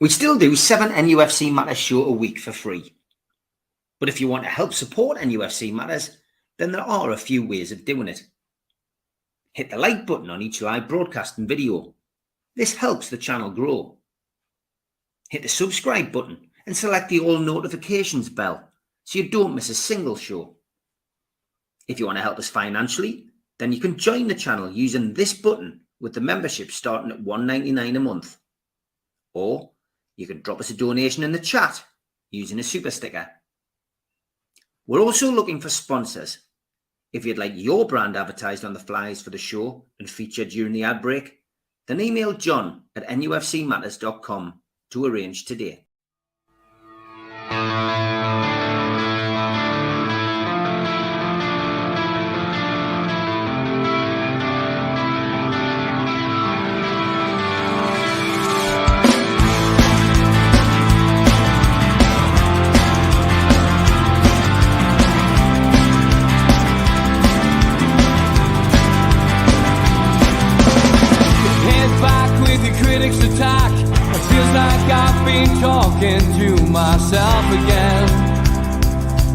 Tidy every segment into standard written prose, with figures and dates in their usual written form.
We still do 7 NUFC Matters show a week for free. But if you want to help support NUFC Matters, then there are a few ways of doing it. Hit the like button on each live broadcast and video. This helps the channel grow. Hit the subscribe button and select the all notifications bell so you don't miss a single show. If you want to help us financially, then you can join the channel using this button with the membership starting at $1.99 a month. Or you can drop us a donation in the chat using a super sticker. We're also looking for sponsors. If you'd like your brand advertised on the flyers for the show and featured during the ad break, then email John at nufcmatters.com to arrange today. Attack. It feels like I've been talking to myself again,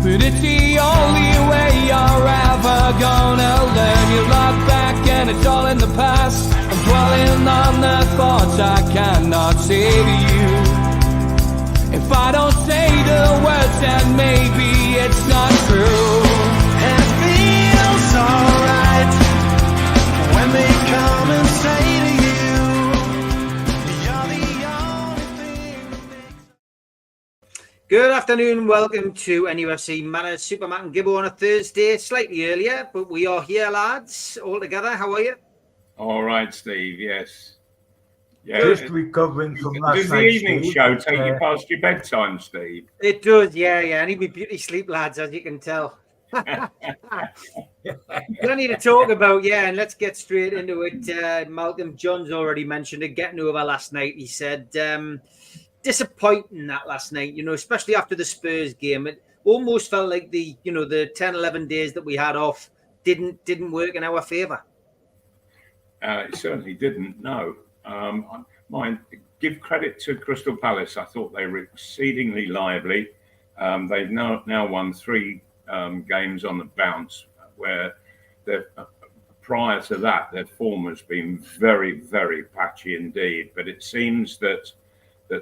but it's the only way you're ever gonna learn. You look back and it's all in the past. I'm dwelling on the thoughts I cannot say to you. If I don't say the words, then maybe it's not true. And it feels alright when they come and say to you, good afternoon, welcome to nufc Matters, SUPERMAC and GIBBO on a Thursday, slightly earlier, but we are here, lads, all together. How are you? All right, Steve, yes. Yeah. Just recovering from last night. Does the evening show take you past your bedtime, Steve? It does, yeah. I need my beauty sleep, lads, as you can tell. Plenty to talk about, yeah, and let's get straight into it. Malcolm John's already mentioned it, getting over last night. He said... disappointing that last night, especially after the Spurs game. It almost felt like the 10, 11 days that we had off didn't work in our favour. It certainly didn't, no. Give credit to Crystal Palace. I thought they were exceedingly lively. They've now won 3 games on the bounce, where prior to that, their form has been very, very patchy indeed. But it seems that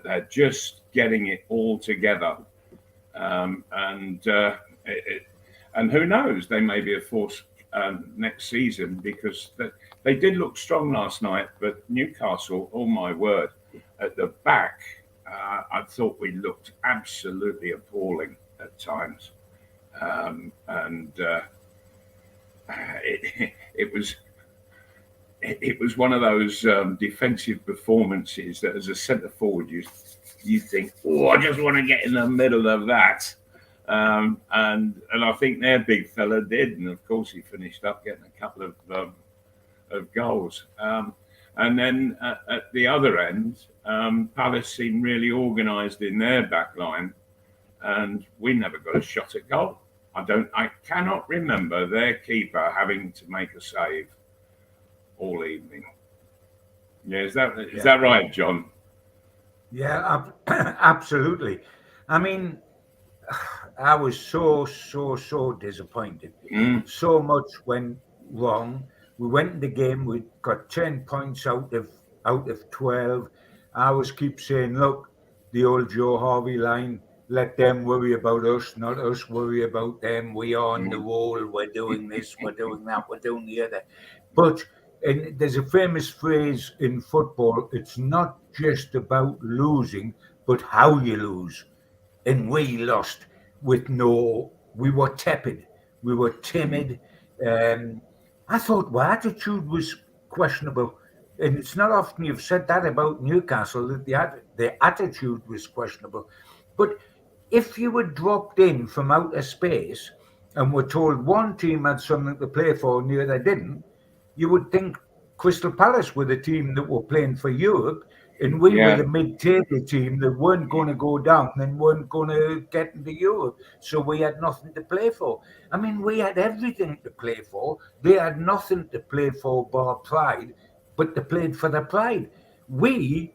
they're just getting it all together, and who knows, they may be a force next season, because they did look strong last night. But Newcastle, oh my word, at the back, I thought we looked absolutely appalling at times, and it was one of those defensive performances that, as a centre forward, you think, oh, I just want to get in the middle of that, and I think their big fella did, and of course he finished up getting a couple of goals, and then at the other end, Palace seemed really organised in their back line, and we never got a shot at goal. I cannot remember their keeper having to make a save all evening. Yeah, is that right, John? Yeah, absolutely. I mean, I was so disappointed. So much went wrong. We went in the game, we got 10 points out of 12. I always keep saying, look, the old Joe Harvey line, let them worry about us, not us worry about them. We are on the roll, we're doing this, we're doing that, we're doing the other. But and there's a famous phrase in football, it's not just about losing, but how you lose. And we lost we were tepid, we were timid. I thought our attitude was questionable. And it's not often you've said that about Newcastle, that the attitude was questionable. But if you were dropped in from outer space and were told one team had something to play for and the other didn't, you would think Crystal Palace were the team that were playing for Europe, and we were the mid-table team that weren't going to go down and weren't going to get into Europe. So we had nothing to play for. I mean, we had everything to play for. They had nothing to play for bar pride, but they played for their pride. We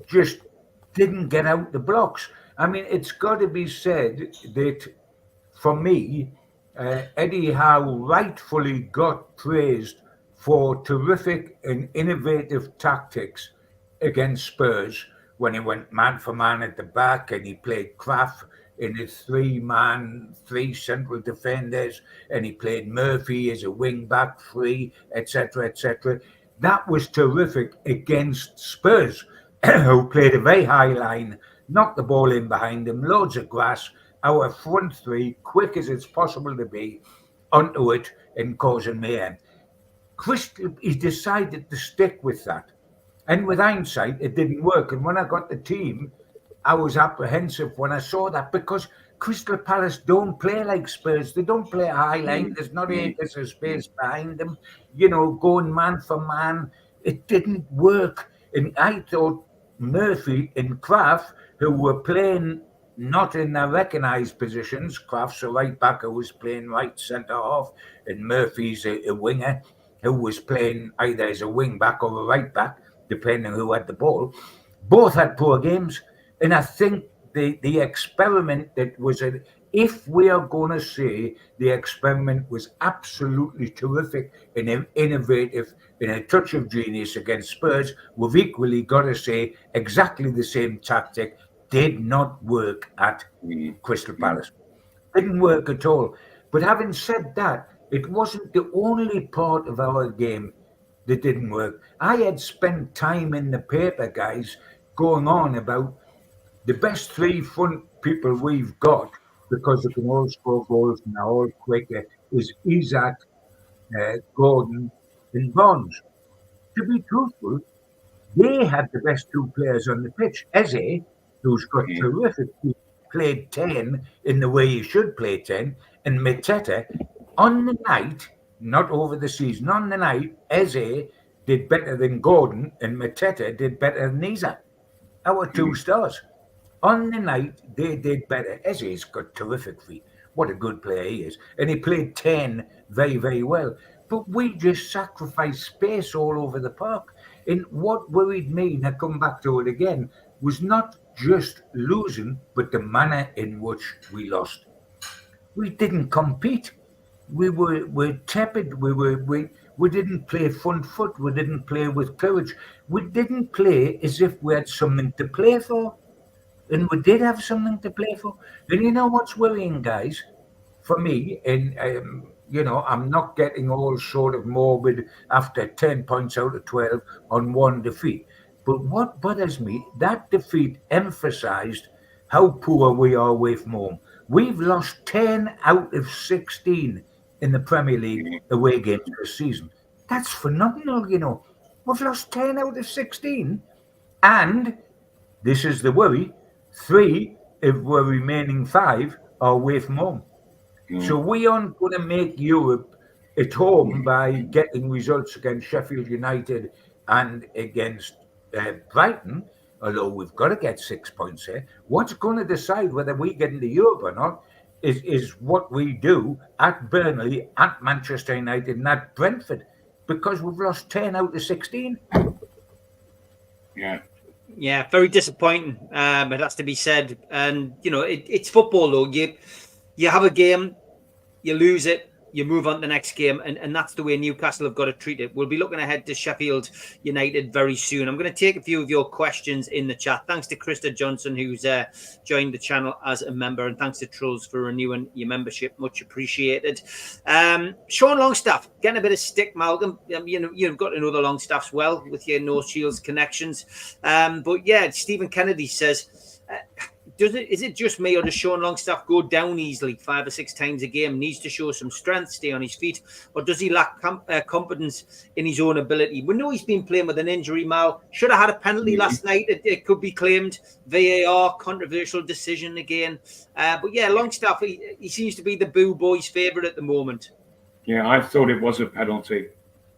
just didn't get out the blocks. I mean, it's got to be said that for me, Eddie Howe rightfully got praised for terrific and innovative tactics against Spurs when he went man for man at the back and he played Kraft in his three central defenders, and he played Murphy as a wing back free, etc., etc. That was terrific against Spurs, who played a very high line, knocked the ball in behind him, loads of grass, our front three, quick as it's possible to be, onto it and causing mayhem. He decided to stick with that. And with hindsight, it didn't work. And when I got the team, I was apprehensive when I saw that, because Crystal Palace don't play like Spurs. They don't play a high line. There's not acres of space behind them. Going man for man, it didn't work. And I thought Murphy and Kraft, who were playing not in their recognised positions, Kraft's a right back who was playing right centre half, and Murphy's a winger who was playing either as a wing back or a right back, depending who had the ball. Both had poor games. And I think the experiment that was if we are going to say the experiment was absolutely terrific and innovative and a touch of genius against Spurs, we've equally got to say exactly the same tactic did not work at Crystal Palace. Didn't work at all. But having said that, it wasn't the only part of our game that didn't work. I had spent time in the paper, guys, going on about the best three front people we've got, because they can all score goals and are all quicker, is Isaac, Gordon, and Bonds. To be truthful, they had the best two players on the pitch. Eze, who's got terrific, played 10 in the way he should play 10, and Mateta, on the night, not over the season, on the night, Eze did better than Gordon, and Mateta did better than Isaac. Our two stars. On the night, they did better. Eze's got terrific feet. What a good player he is. And he played 10 very, very well. But we just sacrificed space all over the park. And what worried me, and I come back to it again, was not just losing, but the manner in which we lost. We didn't compete. We were tepid. We didn't play front foot. We didn't play with courage. We didn't play as if we had something to play for. And we did have something to play for. And you know what's worrying, guys, for me, and I'm not getting all sort of morbid after 10 points out of 12 on one defeat. But what bothers me, that defeat emphasised how poor we are away from home. We've lost 10 out of 16 in the Premier League away games this season. That's phenomenal, We've lost 10 out of 16. And this is the worry. 3 of our remaining 5 are away from home. So we aren't going to make Europe at home by getting results against Sheffield United and against Brighton, although we've got to get 6 points here. What's going to decide whether we get into Europe or not is what we do at Burnley, at Manchester United, and at Brentford, because we've lost 10 out of 16. Yeah, very disappointing. It has to be said. And, it's football, though. You have a game, you lose it, you move on to the next game, and that's the way Newcastle have got to treat it. We'll be looking ahead to Sheffield United very soon. I'm going to take a few of your questions in the chat. Thanks to Krista Johnson, who's joined the channel as a member, and thanks to Trulls for renewing your membership. Much appreciated. Sean Longstaff, getting a bit of stick, Malcolm. You've got to know the Longstaffs well with your North Shields connections. But yeah, Stephen Kennedy says, is it just me, or does Sean Longstaff go down easily 5 or 6 times a game? Needs to show some strength, stay on his feet, or does he lack confidence in his own ability? We know he's been playing with an injury, Mal. Should have had a penalty last night. It could be claimed. VAR, controversial decision again. But yeah, Longstaff, he seems to be the Boo Boys' favourite at the moment. Yeah, I thought it was a penalty.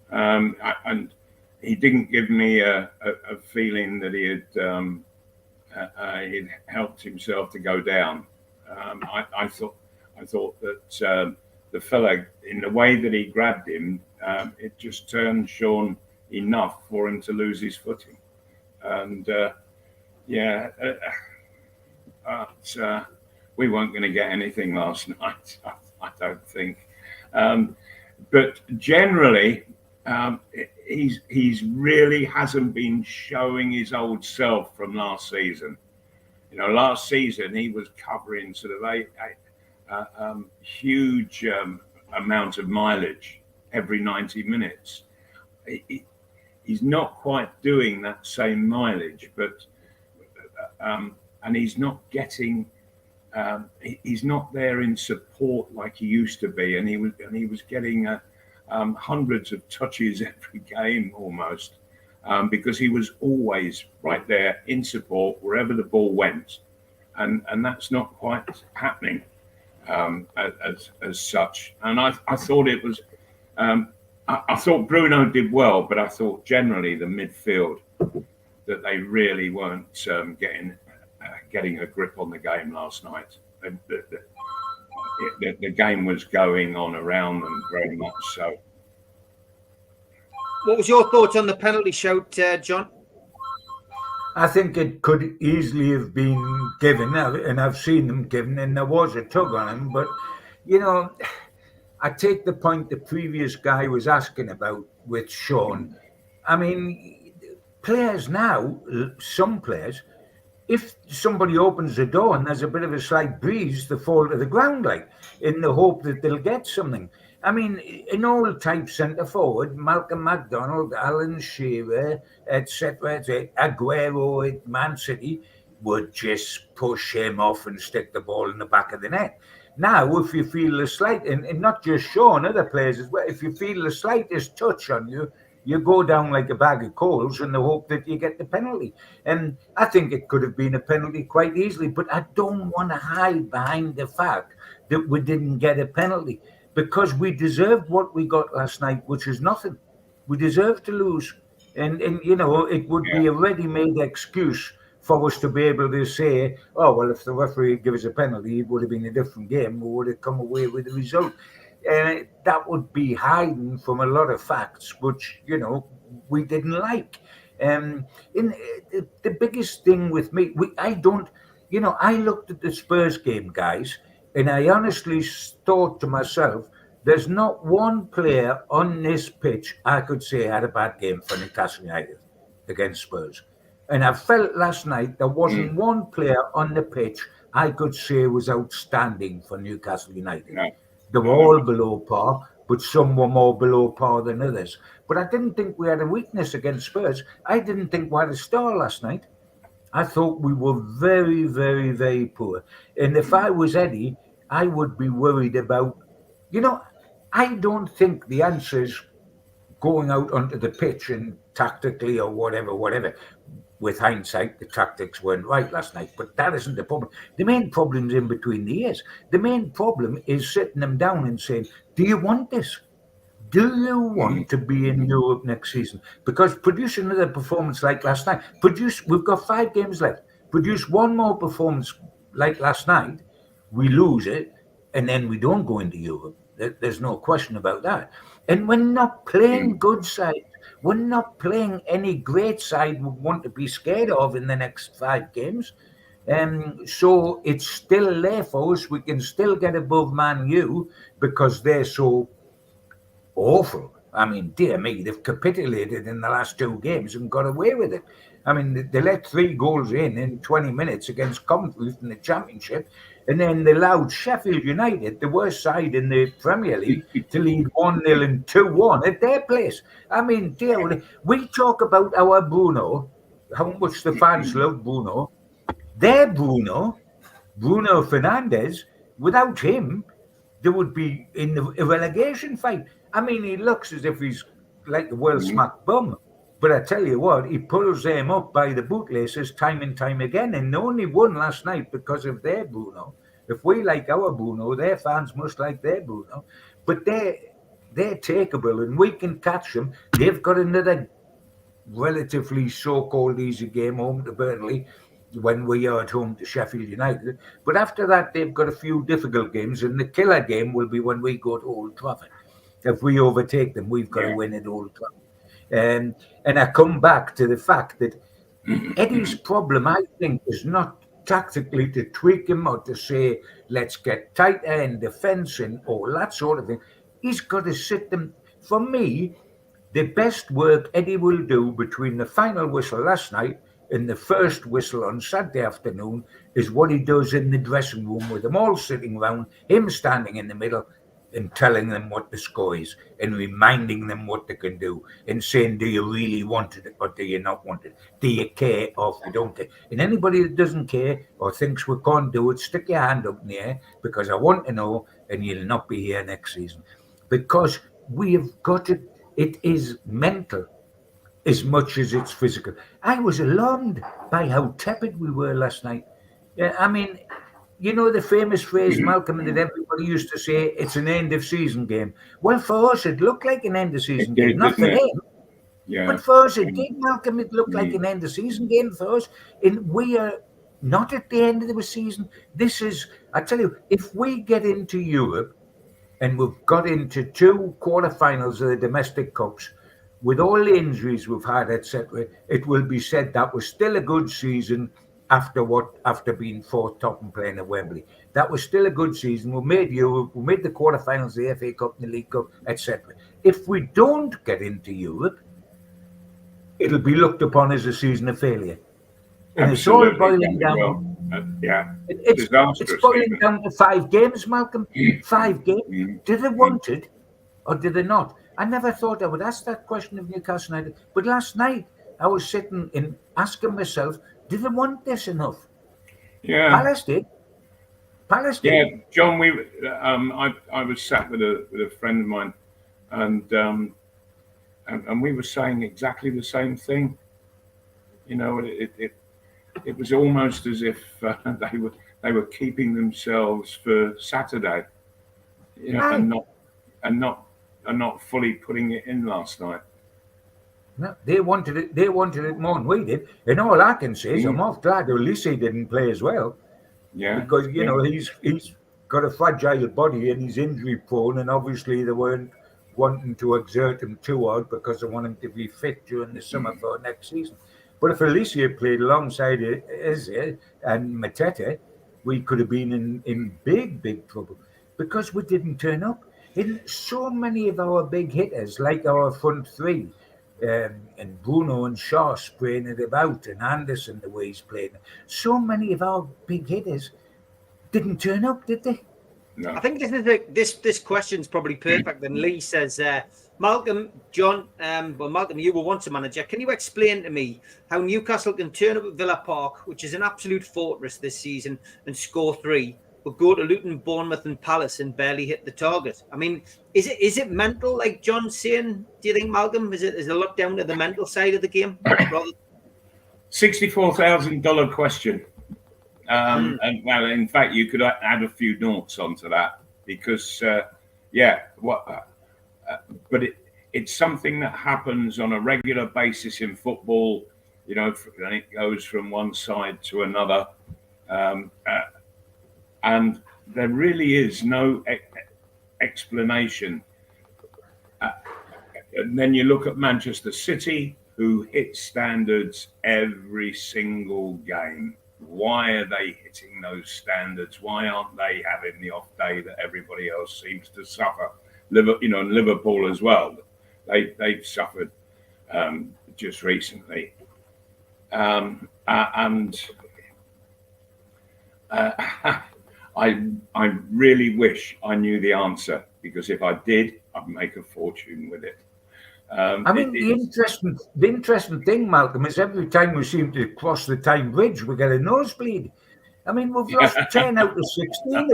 And he didn't give me a feeling that he had... he'd helped himself to go down. I thought that the fella, in the way that he grabbed him, it just turned Sean enough for him to lose his footing. And Yeah, we weren't going to get anything last night. I don't think. But generally, he's really hasn't been showing his old self from last season. You know, last season he was covering sort of a huge amount of mileage every 90 minutes. He's not quite doing that same mileage, but and he's not getting. He's not there in support like he used to be, and he was getting hundreds of touches every game almost, because he was always right there in support wherever the ball went, and that's not quite happening as such. And I thought it was. I thought Bruno did well, but I thought generally the midfield that they really weren't getting a grip on the game last night. The game was going on around them very much so. What was your thoughts on the penalty shout, John? I think it could easily have been given, and I've seen them given, and there was a tug on him. But, you know, I take the point the previous guy was asking about with Sean. I mean, players now, some players, if somebody opens the door and there's a bit of a slight breeze, they fall to the ground, like, in the hope that they'll get something. I mean, an old type centre forward, Malcolm McDonald, Alan Shearer, etc., Aguero at Man City, would just push him off and stick the ball in the back of the net. Now, if you feel the slight, and not just Sean, other players as well, if you feel the slightest touch on you, you go down like a bag of coals in the hope that you get the penalty. And I think it could have been a penalty quite easily, but I don't want to hide behind the fact that we didn't get a penalty, because we deserved what we got last night, which is nothing. We deserve to lose. And you know, it would be a ready-made excuse for us to be able to say, oh, well, if the referee gave us a penalty, it would have been a different game. We would have come away with the result. That would be hiding from a lot of facts, which, you know, we didn't like. The biggest thing with me, I looked at the Spurs game, guys, and I honestly thought to myself, there's not one player on this pitch I could say had a bad game for Newcastle United against Spurs. And I felt last night there wasn't one player on the pitch I could say was outstanding for Newcastle United. No. They were all below par, but some were more below par than others. But I didn't think we had a weakness against Spurs. I didn't think we had a star last night. I thought we were very, very, very poor. And if I was Eddie, I would be worried about, you know, I don't think the answer is going out onto the pitch and tactically or whatever. With hindsight, the tactics weren't right last night, but that isn't the problem. The main problem's in between the ears. The main problem is sitting them down and saying, do you want this? Do you want to be in Europe next season? Because produce another performance like last night. We've got 5 games left. Produce one more performance like last night, we lose it, and then we don't go into Europe. There's no question about that. And we're not playing good sides. We're not playing any great side we want to be scared of in the next 5 games. So it's still there for us. We can still get above Man U because they're so awful. I mean, dear me, they've capitulated in the last 2 games and got away with it. I mean, they let 3 goals in 20 minutes against Coventry in the Championship, and then they allowed Sheffield United, the worst side in the Premier League, to lead 1-0 and 2-1 at their place. I mean, dear, we talk about our Bruno, how much the fans love Bruno. Their Bruno Fernandes, without him, they would be in a relegation fight. I mean, he looks as if he's like a well-smacked bum. But I tell you what, he pulls them up by the bootlaces time and time again, and they only won last night because of their Bruno. If we like our Bruno, their fans must like their Bruno. But they're takeable, and we can catch them. They've got another relatively so-called easy game home to Burnley when we are at home to Sheffield United. But after that, they've got a few difficult games, and the killer game will be when we go to Old Trafford. If we overtake them, we've got to win at Old Trafford. And I come back to the fact that Eddie's problem, I think, is not tactically to tweak him or to say, let's get tighter in defence and all that sort of thing. He's got to sit them. For me, the best work Eddie will do between the final whistle last night and the first whistle on Saturday afternoon is what he does in the dressing room with them all sitting round, him standing in the middle and telling them what the score is and reminding them what they can do and saying, do you really want it or do you not want it? Do you care or if you don't care? And anybody that doesn't care or thinks we can't do it, stick your hand up in the air because I want to know and you'll not be here next season. Because we have got it. It is mental as much as it's physical. I was alarmed by how tepid we were last night. I mean, you know the famous phrase, Malcolm, that everybody used to say, it's an end of season game. Well, for us, it looked like an end of season game. Not for them. Yeah. But for us, it did, Malcolm. It looked like an end of season game for us. And we are not at the end of the season. This is, I tell you, if we get into Europe and we've got into 2 quarterfinals of the domestic cups, with all the injuries we've had, etc., it will be said that was still a good season after being 4th top and playing at Wembley. That was still a good season. We made Europe, we made the quarterfinals of the FA Cup and the League Cup, etc. If we don't get into Europe, it'll be looked upon as a season of failure. And it's all boiling down. It's boiling down to 5 games, Malcolm. 5 games. Did they want it or did they not? I never thought I would ask that question of Newcastle United. But last night, I was sitting and asking myself, did they want this enough? Yeah. Palace did. Yeah, John, I was sat with a friend of mine and we were saying exactly the same thing. You know, it was almost as if they were keeping themselves for Saturday, you know, and not fully putting it in last night. No, they wanted it. They wanted it more than we did. And all I can say is I'm off glad Ulisse didn't play as well. Yeah, because you know he's got a fragile body and he's injury prone, and obviously they weren't wanting to exert him too hard because they want him to be fit during the summer for next season. But if Alicia played alongside Eze and Mateta, we could have been in big trouble because we didn't turn up. And so many of our big hitters, like our front 3, and Bruno and Shaw spraying it about, and Anderson the way he's playing, so many of our big hitters didn't turn up, did they? No. I think this question's probably perfect. And Lee says, Malcolm, John, well, Malcolm, you were once a manager. Can you explain to me how Newcastle can turn up at Villa Park, which is an absolute fortress this season, and score 3, but go to Luton, Bournemouth, and Palace and barely hit the target? I mean, is it mental, like John's saying? Do you think, Malcolm, is a lot down to the mental side of the game? $64,000 question. And well, in fact, you could add a few noughts onto that because, but it's something that happens on a regular basis in football. You know, and it goes from one side to another, and there really is no explanation. And then you look at Manchester City, who hit standards every single game. Why are they hitting those standards? Why aren't they having the off day that everybody else seems to suffer? And Liverpool as well. They've suffered just recently, and I really wish I knew the answer, because if I did, I'd make a fortune with it. The interesting thing, Malcolm, is every time we seem to cross the Tyne Bridge, we get a nosebleed. I mean, we've lost 10 out of 16.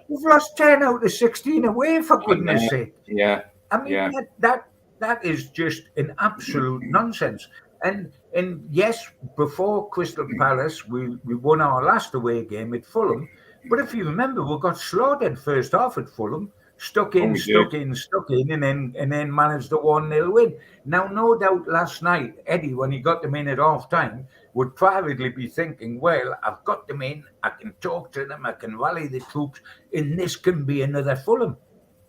We've lost 10 out of 16 away, for goodness sake. Yeah. I mean, that is just an absolute nonsense. And yes, before Crystal Palace, we won our last away game at Fulham. But if you remember, we got slaughtered first half at Fulham. Stuck in, and then managed a 1-0 win. Now, no doubt last night, Eddie, when he got them in at half time, would privately be thinking, well, I've got them in, I can talk to them, I can rally the troops, and this can be another Fulham.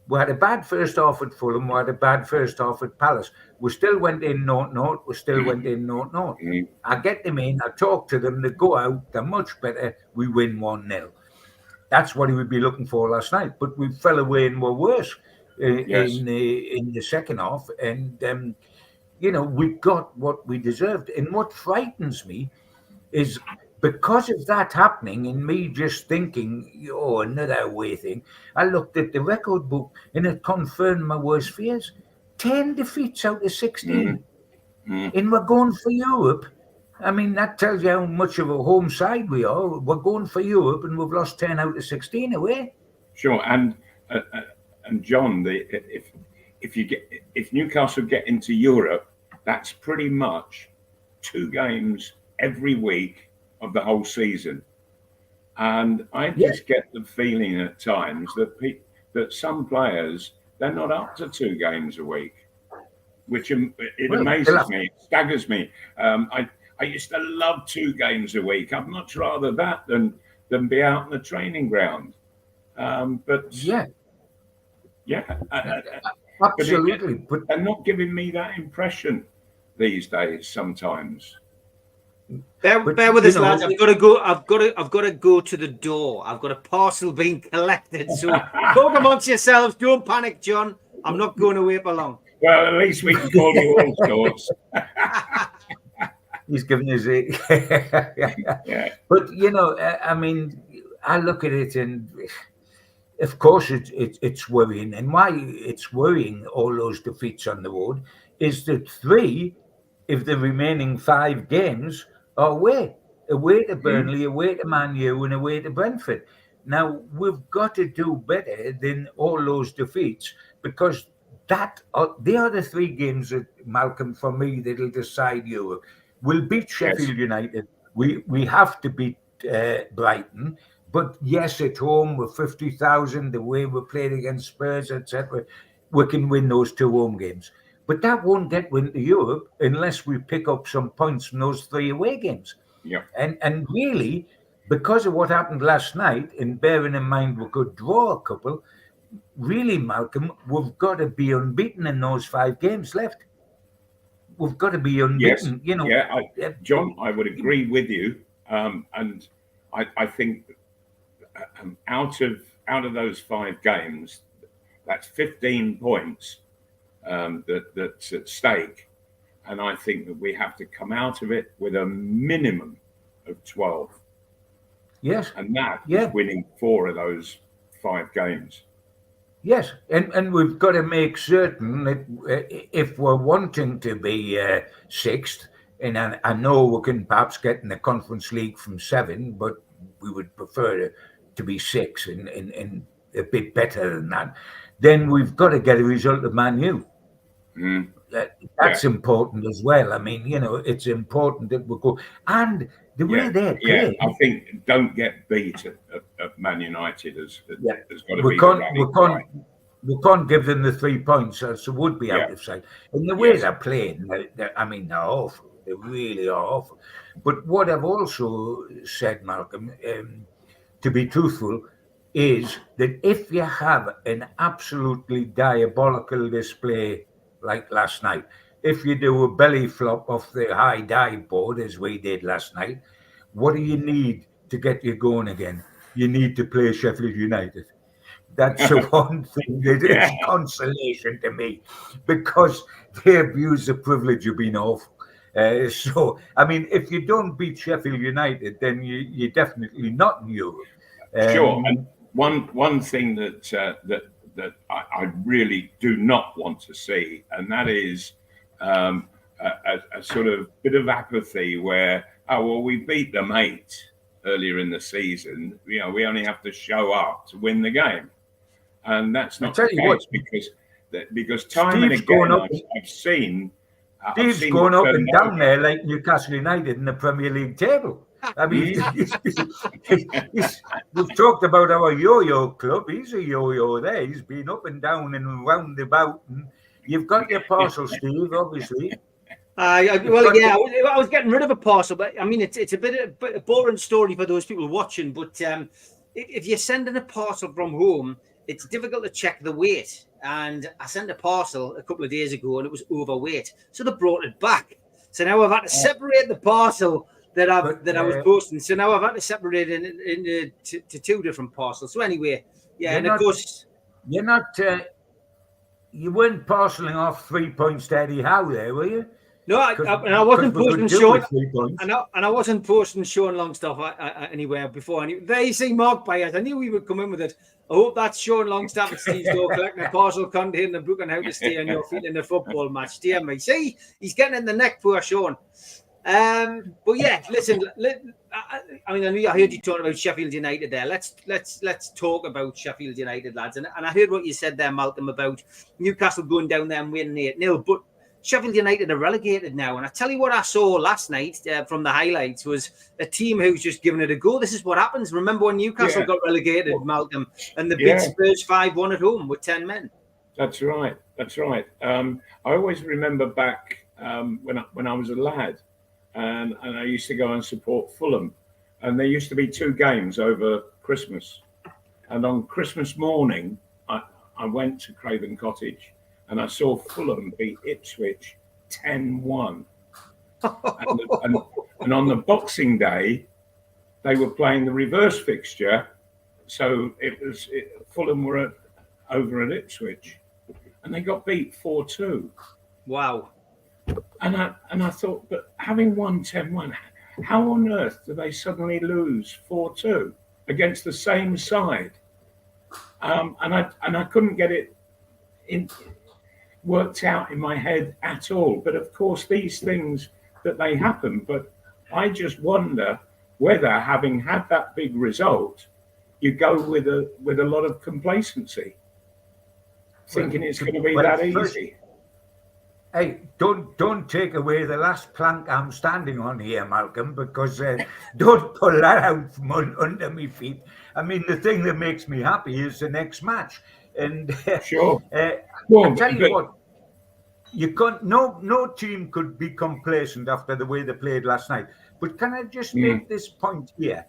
We had a bad first half at Fulham. We had a bad first half at Palace. We still went in 0-0. We still went in 0-0. I get them in. I talk to them. They go out. They're much better. We win 1-0. That's what he would be looking for last night. But we fell away and were worse in the second half. And, we got what we deserved. And what frightens me is because of that happening and me just thinking, another away thing, I looked at the record book and it confirmed my worst fears. 10 defeats out of 16. And we're going for Europe. I mean, that tells you how much of a home side we are. We're going for Europe and we've lost 10 out of 16 away. Sure. And John, if Newcastle get into Europe, that's pretty much 2 games every week of the whole season. And I just get the feeling at times that some players, they're not up to 2 games a week, which amazes me, it staggers me. I used to love 2 games a week. I'd much rather that than be out in the training ground. Absolutely. But they're not giving me that impression these days sometimes. Bear with us, lads. I've got to go to the door. I've got a parcel being collected. So talk amongst yourselves. Don't panic, John. I'm not going away for long. Well, at least we can call you all sorts. He's giving us it. But I mean, I look at it and of course it's worrying. And why it's worrying, all those defeats on the road, is that 3 of the remaining 5 games are away to Burnley, away to Man U, and away to Brentford. Now, we've got to do better than all those defeats because they are the 3 games that, Malcolm, for me, that'll decide Europe. We'll beat Sheffield United. We have to beat Brighton. But yes, at home with 50,000, the way we played against Spurs, etc., we can win those 2 home games. But that won't get into Europe unless we pick up some points from those 3 away games. Yeah. And really, because of what happened last night, and bearing in mind we could draw a couple, really, Malcolm, we've got to be unbeaten in those 5 games left. We've got to be unbeaten. Yes. John, I would agree with you. And I think out of those 5 games, that's 15 points. That's at stake, and I think that we have to come out of it with a minimum of 12. Yes, and that is winning 4 of those 5 games. Yes, and we've got to make certain that if we're wanting to be 6th, and I know we can perhaps get in the Conference League from 7, but we would prefer to be 6 and a bit better than that. Then we've got to get a result of Man U. That's important as well. I mean, it's important that we go. And the way they're playing. I think don't get beat at Man United has got to be. We can't give them the 3 points, so it would be out of sight. And the way they're playing, they're awful. They really are awful. But what I've also said, Malcolm, to be truthful, is that if you have an absolutely diabolical display like last night, if you do a belly flop off the high dive board as we did last night, what do you need to get you going again? You need to play Sheffield United. That's the one thing that is consolation to me, because they abuse the privilege of being awful. So, I mean, if you don't beat Sheffield United, then you're definitely not in Europe. Sure. And one thing that I really do not want to see, and that is a sort of bit of apathy where, we beat them 8 earlier in the season. We only have to show up to win the game, and that's not the case because time and again I've seen. Steve's going up and down there like Newcastle United in the Premier League table. I mean, we've talked about our yo-yo club. He's a yo-yo there. He's been up and down and round about. And you've got your parcel, Steve, obviously. I was getting rid of a parcel, but I mean, it's a bit of a boring story for those people watching. But if you're sending a parcel from home, it's difficult to check the weight. And I sent a parcel a couple of days ago and it was overweight. So they brought it back. So now I've had to separate the parcel that I was posting. So now I've had to separate it into two different parcels. So anyway, yeah, and of course... You're not... you weren't parceling off 3 points to Eddie Howe there, were you? No, and I wasn't posting Sean, and I wasn't posting Sean Longstaff anywhere before. There you see Mark Byers. I knew we would come in with it. I hope that's Sean Longstaff at Steve's door collecting a parcel containing a book on how to stay on your feet in a football match. Dear me, see, he's getting in the neck, poor Sean. But yeah, listen. I mean, I heard you talking about Sheffield United there. Let's talk about Sheffield United, lads. And I heard what you said there, Malcolm, about Newcastle going down there and winning 8-0. But Sheffield United are relegated now. And I tell you what I saw last night from the highlights was a team who's just giving it a go. This is what happens. Remember when Newcastle got relegated, Malcolm, and they beat Spurs 5-1 at home with 10 men? That's right. I always remember back when I was a lad, and I used to go and support Fulham. And there used to be 2 games over Christmas. And on Christmas morning, I went to Craven Cottage and I saw Fulham beat Ipswich 10-1. and on the Boxing Day, they were playing the reverse fixture. So Fulham were over at Ipswich. And they got beat 4-2. Wow. And I thought, but having won 10-1, how on earth do they suddenly lose 4-2 against the same side? And I couldn't get it worked out in my head at all. But of course, these things that they happen. But I just wonder whether, having had that big result, you go with a lot of complacency, thinking it's going to be that easy. Hey, don't take away the last plank I'm standing on here, Malcolm, because don't pull that out from under my feet. I mean, the thing that makes me happy is the next match. And sure. I'll tell you what, you can't. No team could be complacent after the way they played last night. But can I just make this point here?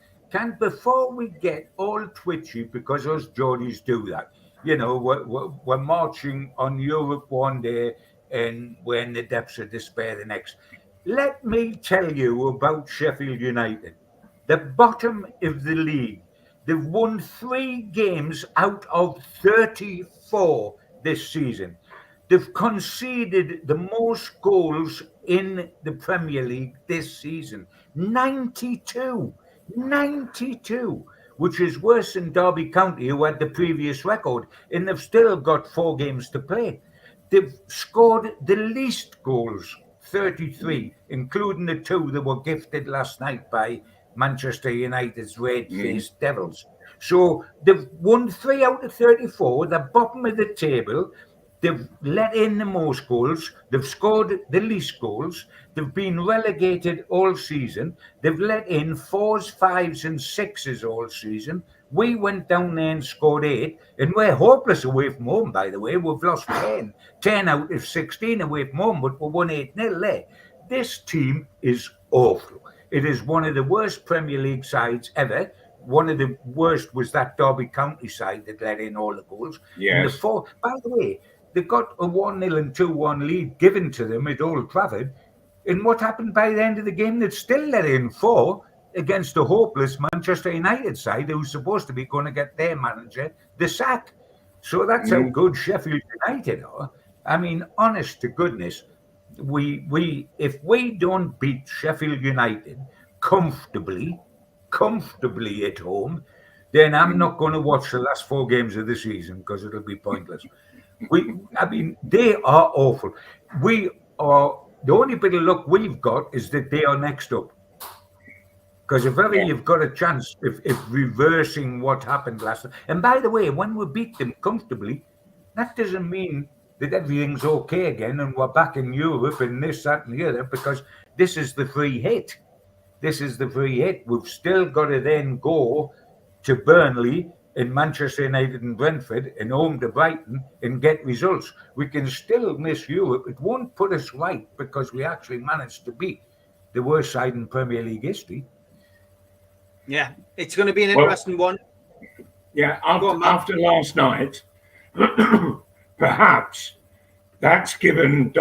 Before we get all twitchy, because us Geordies do that, you know, we're marching on Europe one day and we're in the depths of despair the next. Let me tell you about Sheffield United. The bottom of the league. They've won 3 games out of 34 this season. They've conceded the most goals in the Premier League this season. 92, which is worse than Derby County, who had the previous record, and they've still got 4 games to play. They've scored the least goals, 33, including the 2 that were gifted last night by Manchester United's red-faced Devils. So they've won 3 out of 34, the bottom of the table. They've let in the most goals. They've scored the least goals. They've been relegated all season. They've let in 4s, 5s and 6s all season. We went down there and scored 8, and we're hopeless away from home, by the way. We've lost 10 out of 16 away from home, but we won 8-0 there. This team is awful. It is one of the worst Premier League sides ever. One of the worst was that Derby County side that let in all the goals. Yes. By the way, they got a 1-0 and 2-1 lead given to them at Old Trafford. And what happened by the end of the game? They'd still let in 4 against a hopeless Manchester United side who's supposed to be going to get their manager the sack. So that's how good Sheffield United are. I mean, honest to goodness, if we don't beat Sheffield United comfortably at home, then I'm not going to watch the last 4 games of the season because it'll be pointless. They are awful. The only bit of luck we've got is that they are next up. Because if ever you've got a chance of reversing what happened last time. And by the way, when we beat them comfortably, that doesn't mean that everything's okay again and we're back in Europe and this, that, and the other, because this is the free hit. We've still got to then go to Burnley and Manchester United and Brentford and home to Brighton and get results. We can still miss Europe. It won't put us right because we actually managed to beat the worst side in Premier League history. Yeah, it's going to be an interesting one. Yeah, Go on, Matt. after last night, perhaps that's given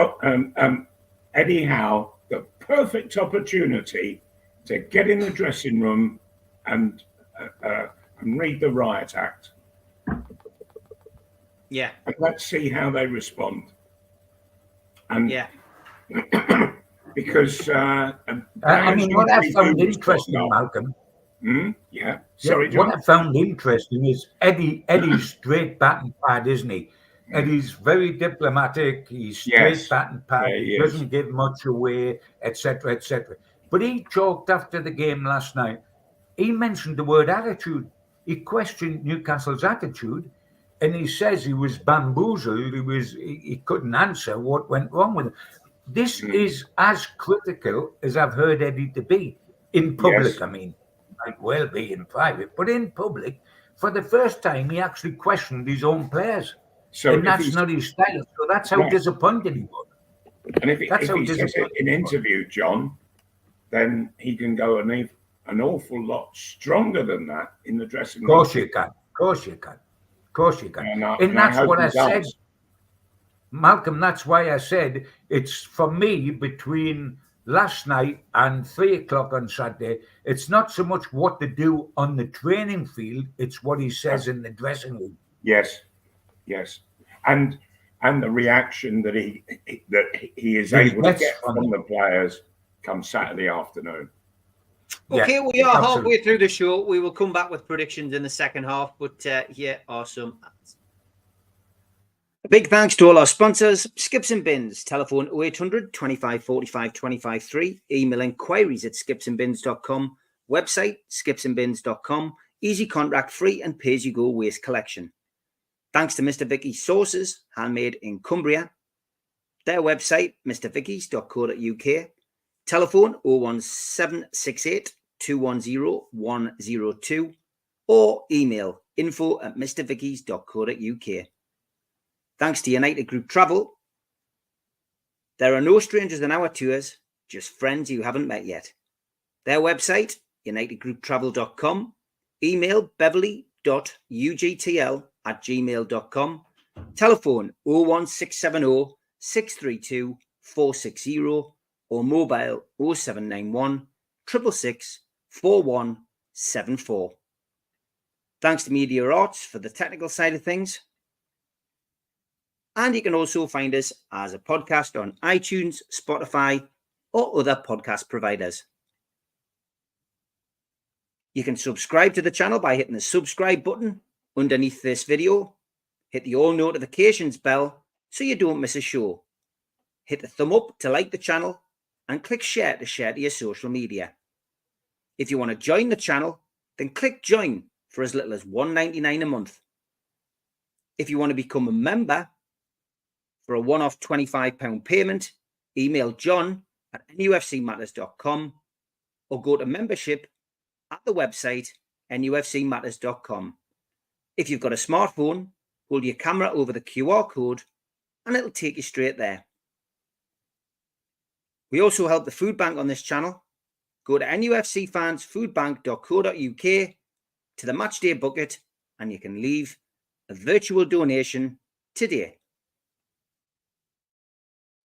Eddie Howe the perfect opportunity to get in the dressing room and read the riot act. Yeah. And let's see how they respond. And Yeah. because I mean, what I found interesting, Malcolm. Yeah. Sorry, John. What I found interesting is Eddie's straight batting pad, isn't he? Eddie's very diplomatic. He's straight batting pad. Yeah, he doesn't give much away, etc., etc. But he talked after the game last night. He mentioned the word attitude. He questioned Newcastle's attitude, and he says he was bamboozled. He couldn't answer what went wrong with him. This is as critical as I've heard Eddie to be in public. Yes. I mean, might well be in private, but in public, for the first time, he actually questioned his own players. So and that's not his style. So that's how disappointed he was. And if he says it in interview, John, then he can go an awful lot stronger than that in the dressing room. Of course you can. Of course you can. Of course you can. And that's what I said. Malcolm, that's why I said it's for me between last night and 3 o'clock on Saturday. It's not so much what to do on the training field, it's what he says in the dressing room. Yes. And the reaction that he is able to get from the players come Saturday afternoon. Okay, we are halfway through the show. We will come back with predictions in the second half, but here are some ads. A big thanks to all our sponsors, Skips and Bins, telephone 0800 25 45 25 3, email inquiries at skipsandbins.com, website skipsandbins.com, easy contract free and pay-as-you-go waste collection. Thanks to Mr. Vicky's Sauces, handmade in Cumbria. Their website, mrvickies.co.uk. Telephone 01768 210 102 or email info@mrvickies.co.uk. Thanks to United Group Travel. There are no strangers in our tours, just friends you haven't met yet. Their website, unitedgrouptravel.com. Email beverly.ugtl@gmail.com. Telephone 01670 632 460 or mobile 0791 666 4174. Thanks to Media Arts for the technical side of things. And you can also find us as a podcast on iTunes, Spotify, or other podcast providers. You can subscribe to the channel by hitting the subscribe button underneath this video. Hit the all notifications bell so you don't miss a show. Hit the thumb up to like the channel and click share to your social media. If you want to join the channel, then click join for as little as $1.99 a month. If you want to become a member for a one-off £25 payment, email john@nufcmatters.com or go to membership at the website nufcmatters.com. If you've got a smartphone, hold your camera over the QR code and it'll take you straight there. We also help the food bank on this channel. Go to nufcfansfoodbank.co.uk to the matchday bucket and you can leave a virtual donation today.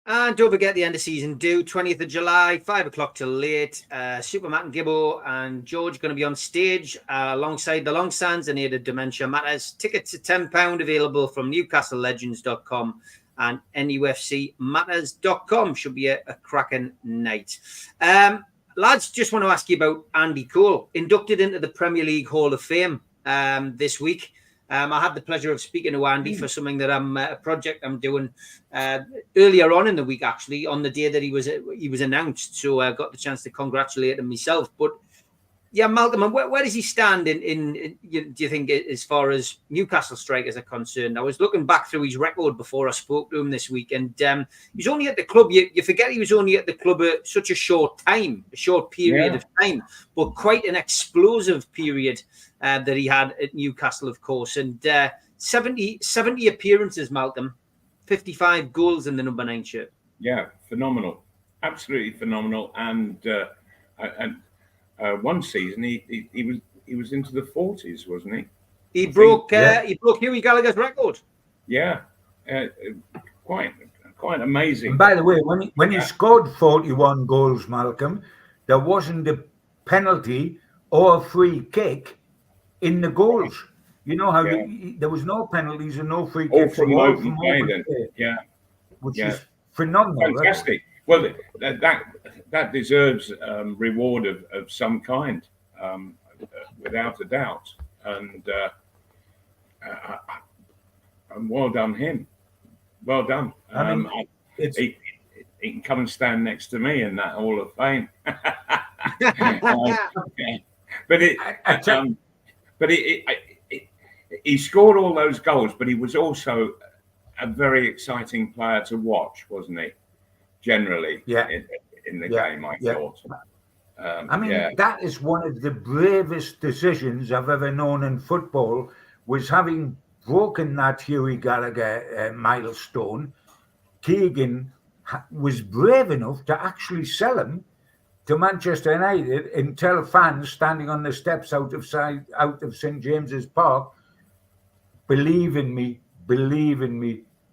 And don't forget the end of season due, 20th of July, 5 o'clock till late. SUPERMAC and GIBBO and George going to be on stage alongside the Long Sands and Aided Dementia Matters. Tickets are £10 available from newcastlelegends.com and nufcmatters.com. Should be a cracking night. Lads, just want to ask you about Andy Cole, inducted into the Premier League Hall of Fame this week. I had the pleasure of speaking to Andy for something that a project I'm doing earlier on in the week, actually, on the day that he was announced. So I got the chance to congratulate him myself. But yeah, Malcolm, where does he stand do you think, as far as Newcastle strikers are concerned? I was looking back through his record before I spoke to him this week, and he's only at the club. You forget he was only at the club such a short period of time, but quite an explosive period that he had at Newcastle, of course. And 70 appearances, Malcolm, 55 goals in the number 9 shirt. Yeah, phenomenal, absolutely phenomenal. And one season he was into the 40s, wasn't he? He broke Hughie Gallagher's record. Yeah, quite amazing. And by the way, when he scored 41 goals, Malcolm, there wasn't a penalty or a free kick in the goals. You know how there was no penalties and no free kicks. All from open play then. Yeah. Which is phenomenal. Fantastic. Right? Well, that deserves reward of some kind, without a doubt. And well done him. Well done. I mean, he can come and stand next to me in that Hall of Fame. He scored all those goals, but he was also a very exciting player to watch, wasn't he? Generally, in the game, I thought. That is one of the bravest decisions I've ever known in football, was having broken that Hughie Gallagher milestone. Keegan was brave enough to actually sell him to Manchester United and tell fans standing on the steps out of St. James's Park, believe in me,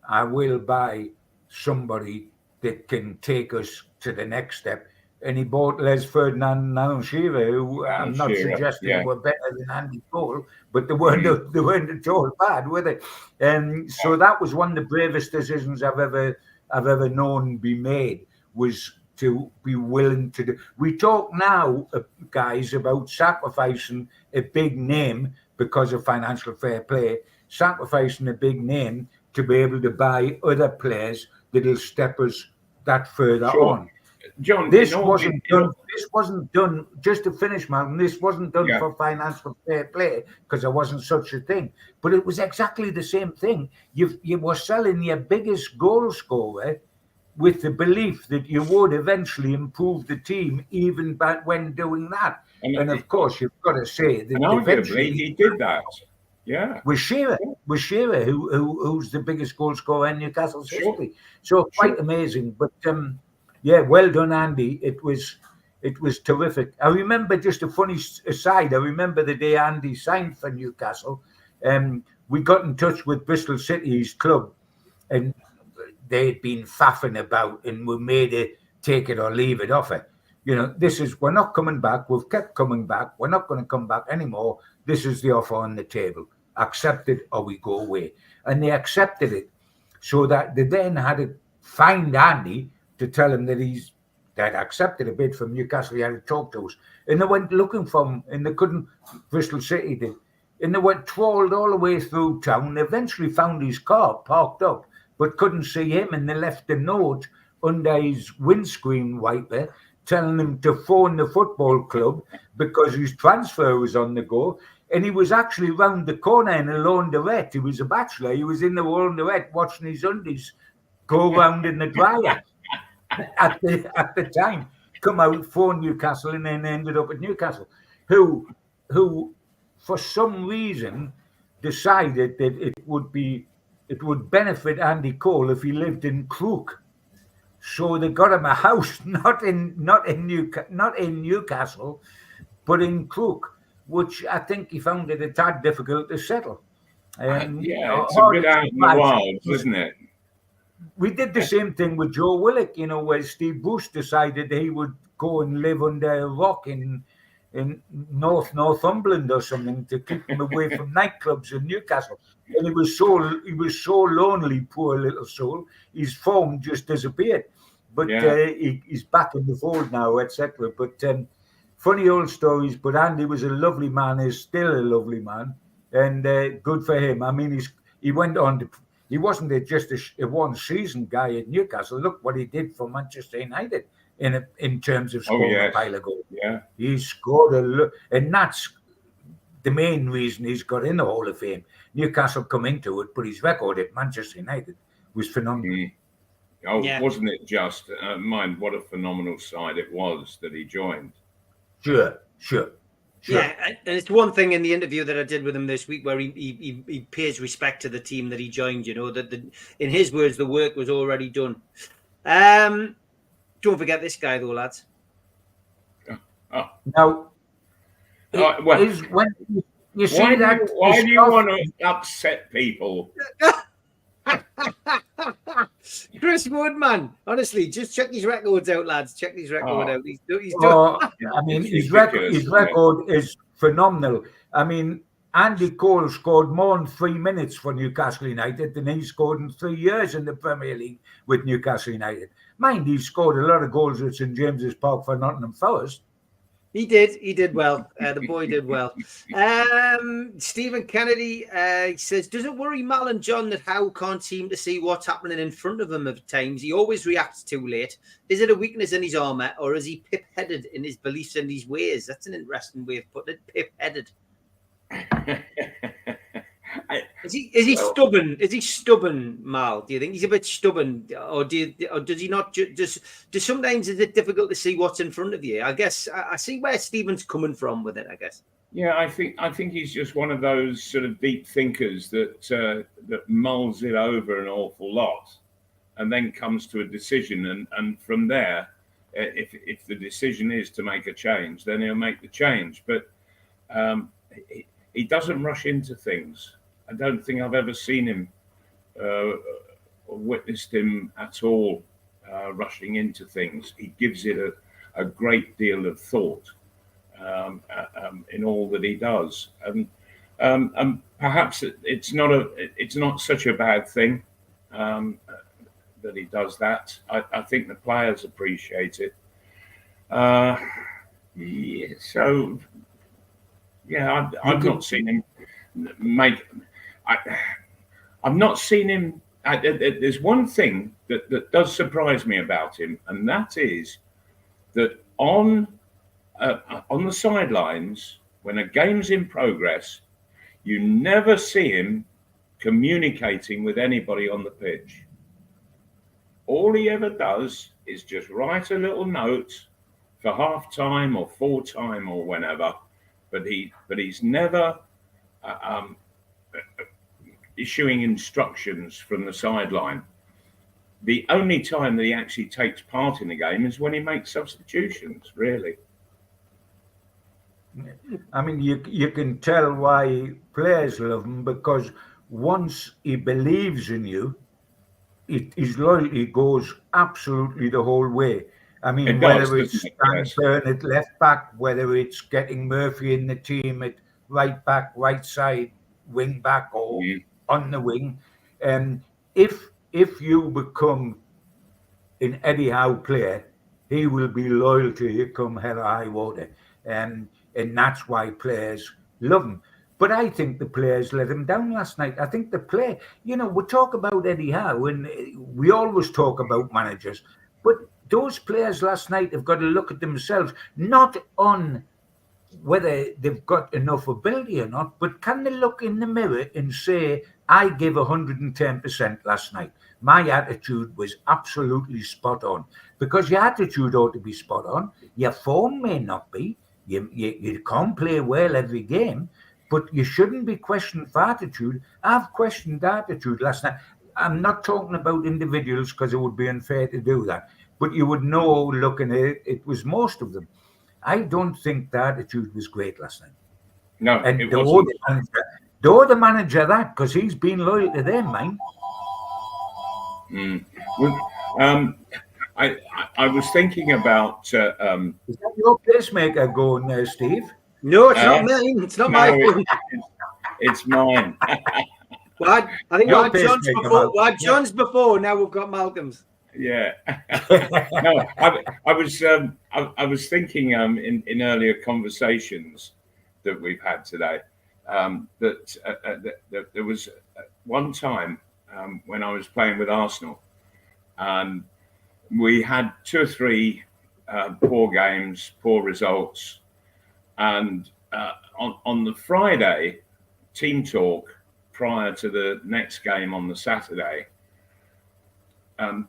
I will buy somebody that can take us to the next step. And he bought Les Ferdinand and Alan Shearer, who I'm not suggesting were better than Andy Cole, but they weren't at all bad, were they? So that was one of the bravest decisions I've ever known be made, was to be willing to do. We talk now, guys, about sacrificing a big name because of financial fair play, sacrificing a big name to be able to buy other players that will step us that further on. John, this wasn't done, just to finish, Malcolm, this wasn't done for financial fair play, because there wasn't such a thing. But it was exactly the same thing. You were selling your biggest goal scorer with the belief that you would eventually improve the team, even back when doing that. And of course, you've got to say that eventually he did that. Yeah, with Shearer, who's the biggest goal scorer in Newcastle's history. So quite amazing. But well done, Andy. It was terrific. I remember, just a funny aside, I remember the day Andy signed for Newcastle. We got in touch with Bristol City's club, and they'd been faffing about, and we made a take it or leave it offer. You know, we're not coming back. We've kept coming back. We're not going to come back anymore. This is the offer on the table. Accept it or we go away. And they accepted it, so that they then had to find Andy to tell him that they'd accepted a bid from Newcastle. He had to talk to us. And they went looking for him, and they couldn't. Bristol City did. And they trawled all the way through town. They eventually found his car parked up, but couldn't see him. And they left a note under his windscreen wiper telling him to phone the football club because his transfer was on the go. And he was actually round the corner in a laundrette. He was a bachelor. He was in the laundrette watching his undies go round in the dryer at the time. Come out, phone Newcastle, and then ended up at Newcastle, who for some reason decided that it would benefit Andy Cole if he lived in Crook. So they got him a house, not in Newcastle, but in Crook, which I think he found it a tad difficult to settle. It's a bit out in the wilds, isn't it? We did the same thing with Joe Willock, where Steve Bruce decided he would go and live under a rock in Northumberland or something to keep him away from nightclubs in Newcastle. And he was so lonely, poor little soul. His form just disappeared. But he's back in the fold now, etc. But funny old stories. But Andy was a lovely man, is still a lovely man, and good for him. I mean, he went on to. He wasn't just a one-season guy at Newcastle. Look what he did for Manchester United in terms of scoring a pile of goals. Yeah, he scored and that's the main reason he's got in the Hall of Fame. Newcastle come into it, but his record at Manchester United was phenomenal. Wasn't it just? Mind what a phenomenal side it was that he joined. Sure. Yeah, and it's one thing in the interview that I did with him this week where he pays respect to the team that he joined. That in his words, the work was already done. Don't forget this guy, though, lads. Now, You see Why do you want to upset people? Chris Woodman, honestly, just check his records out, lads. Check his record out. He's doing. I mean, his record is phenomenal. I mean, Andy Cole scored more than 3 minutes for Newcastle United than he scored in 3 years in the Premier League with Newcastle United. Mind, he scored a lot of goals at St James's Park for Nottingham Forest. He did well. The boy did well. Stephen Kennedy says, does it worry Mal and John that Howe can't seem to see what's happening in front of him at times? He always reacts too late. Is it a weakness in his armour, or is he pip-headed in his beliefs and his ways? That's an interesting way of putting it, pip-headed. Is he stubborn? Is he stubborn, Mal? Do you think he's a bit stubborn, or does he not? Does sometimes is it difficult to see what's in front of you? I guess I see where Stephen's coming from with it. I guess. Yeah, I think he's just one of those sort of deep thinkers that mulls it over an awful lot, and then comes to a decision, and from there, if the decision is to make a change, then he'll make the change. But he doesn't rush into things. I don't think I've ever seen him or witnessed him at all rushing into things. He gives it a great deal of thought in all that he does, and perhaps it's not such a bad thing that he does that. I think the players appreciate it. I've not seen him make. I've not seen him. There's one thing that does surprise me about him, and that is that on the sidelines, when a game's in progress, you never see him communicating with anybody on the pitch. All he ever does is just write a little note for half time or full time or whenever, but he's never issuing instructions from the sideline. The only time that he actually takes part in the game is when he makes substitutions, really. I mean, you can tell why players love him, because once he believes in you, his loyalty goes absolutely the whole way. I mean, whether it's Burn at left back, whether it's getting Murphy in the team at right back, right side, wing back, or on the wing. If you become an Eddie Howe player, he will be loyal to you come hell or high water. And that's why players love him. But I think the players let him down last night. I think we talk about Eddie Howe, and we always talk about managers, but those players last night have got to look at themselves, not on whether they've got enough ability or not, but can they look in the mirror and say, I give 110% last night. My attitude was absolutely spot on. Because your attitude ought to be spot on. Your form may not be. You can't play well every game, but you shouldn't be questioned for attitude. I've questioned attitude last night. I'm not talking about individuals because it would be unfair to do that. But you would know, looking at it, it was most of them. I don't think the attitude was great last night. No, and it wasn't. The manager that, because he's been loyal to them, man. I was thinking about. Is that your pacemaker going there, Steve? No, it's not mine. It's not my phone. It's mine. Well, I think John's before. Now we've got Malcolm's. Yeah. No, I was thinking in earlier conversations that we've had today that there was one time when I was playing with Arsenal, and we had 2 or 3 poor games, poor results, and on the Friday team talk prior to the next game on the Saturday,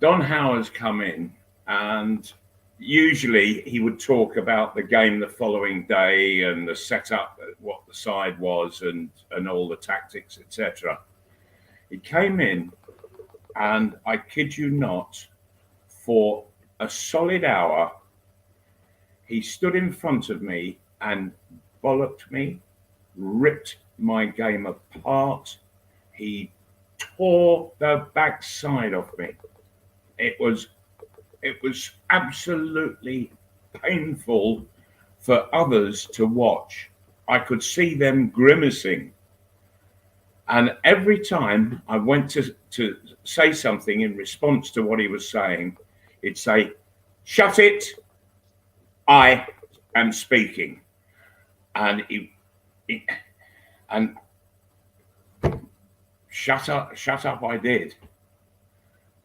Don Howe has come in, and usually he would talk about the game the following day and the setup, what the side was, and all the tactics, etc. He came in, and I kid you not, for a solid hour, he stood in front of me and bollocked me ripped my game apart. He tore the backside off me. It was absolutely painful for others to watch. I could see them grimacing. And every time I went to say something in response to what he was saying, he'd say, "Shut it, I am speaking." And and shut up I did.